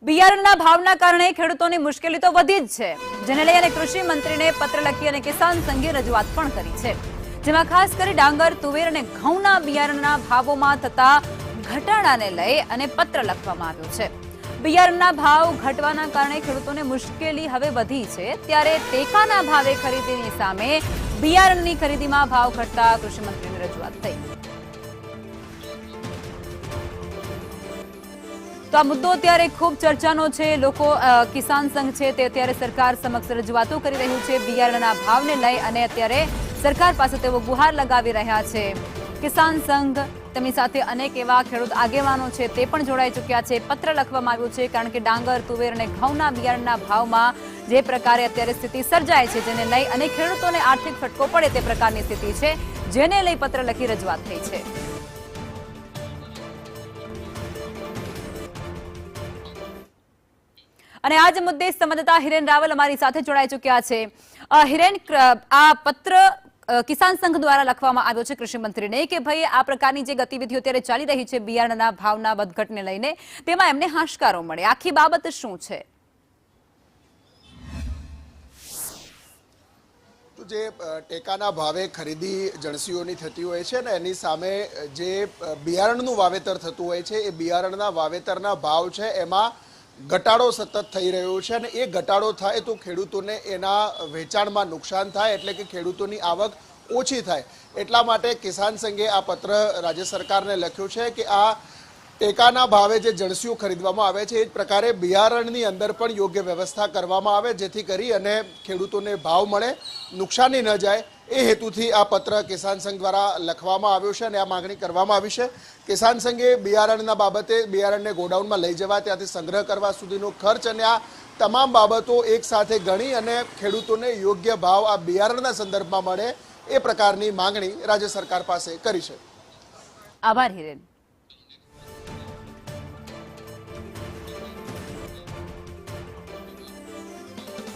બિયારણના ભાવના કારણે ખેડૂતોની મુશ્કેલી તો વધી જ છે, જેને લઈને કૃષિ મંત્રીને પત્ર લખી અને કિસાન સંઘે રજૂઆત પણ કરી છે, જેમાં ખાસ કરી ડાંગર, તુવેર અને ઘઉંના બિયારણના ભાવોમાં થતા ઘટાડાને લઈ અને પત્ર લખવામાં આવ્યો છે। બિયારણના ભાવ ઘટવાના કારણે ખેડૂતોને મુશ્કેલી હવે વધી છે, ત્યારે ટેકાના ભાવે ખરીદીની સામે બિયારણની ખરીદીમાં ભાવ ઘટતા કૃષિ મંત્રીની રજૂઆત થઈ। તો આ મુદ્દો અત્યારે ખૂબ ચર્ચાનો છે। લોકો કિસાન સંઘ છે તે અત્યારે સરકાર સમક્ષ રજૂઆતો કરી રહ્યું છે બિયારણના ભાવને લઈ, અને અત્યારે સરકાર પાસે તેઓ ગુહાર લગાવી રહ્યા છે। કિસાન સંઘ તેમની સાથે અનેક એવા ખેડૂત આગેવાનો છે તે પણ જોડાઈ ચૂક્યા છે। પત્ર લખવામાં આવ્યું છે, કારણ કે ડાંગર, તુવેર અને ઘઉંના બિયારણના ભાવમાં જે પ્રકારે અત્યારે સ્થિતિ સર્જાય છે, જેને લઈ અને ખેડૂતોને આર્થિક ફટકો પડે તે પ્રકારની સ્થિતિ છે, જેને લઈ પત્ર લખી રજૂઆત થઈ છે। અને આજ મુદ્દે સંવાદદાતા હિરેન રાવલ અમારી સાથે જોડાઈ ચૂક્યા છે। હિરેન, આ પત્ર કિસાન સંઘ દ્વારા લખવામાં આવ્યો છે કૃષિ મંત્રીને કે ભાઈ આ પ્રકારની જે ગતિવિધિઓ અત્યારે ચાલી રહી છે બિયારણના ભાવના વધઘટને લઈને, તેમાં એમને હાશકારો મળે, આખી બાબત શું છે? જે ટેકાના ભાવે ખરીદી જણસીઓની થતી હોય છે ને, એની સામે જે બિયારણનું વાવેતર થતું હોય છે, એ બિયારણના વાવેતરના ભાવ છે એમાં ઘટાડો સતત થઈ રહ્યો છે, અને એ ઘટાડો થાય તો ખેડૂતોને એના વેચાણમાં નુકસાન થાય, એટલે કે ખેડૂતોની આવક ઓછી થાય। એટલા માટે કિસાન સંઘે આ પત્ર રાજ્ય સરકારને લખ્યું છે કે આ ટેકાના ભાવે જે જણસીઓ ખરીદવામાં આવે છે એ જ પ્રકારે બિયારણની અંદર પણ યોગ્ય વ્યવસ્થા કરવામાં આવે, જેથી કરી અને ખેડૂતોને ભાવ મળે, નુકસાની ન જાય, એ હેતુથી આ પત્ર કિસાન સંઘ દ્વારા લખવામાં આવ્યો છે અને આ માગણી કરવામાં આવી છે। કિસાન સંઘે બિયારણના બાબતે બિયારણને ગોડાઉનમાં લઈ જવા, ત્યાંથી સંગ્રહ કરવા સુધીનો ખર્ચ અને આ તમામ બાબતો એક સાથે ગણી અને ખેડૂતોને યોગ્ય ભાવ આ બિયારણના સંદર્ભમાં મળે એ પ્રકારની માગણી રાજ્ય સરકાર પાસે કરી છે। આભાર હિરેન।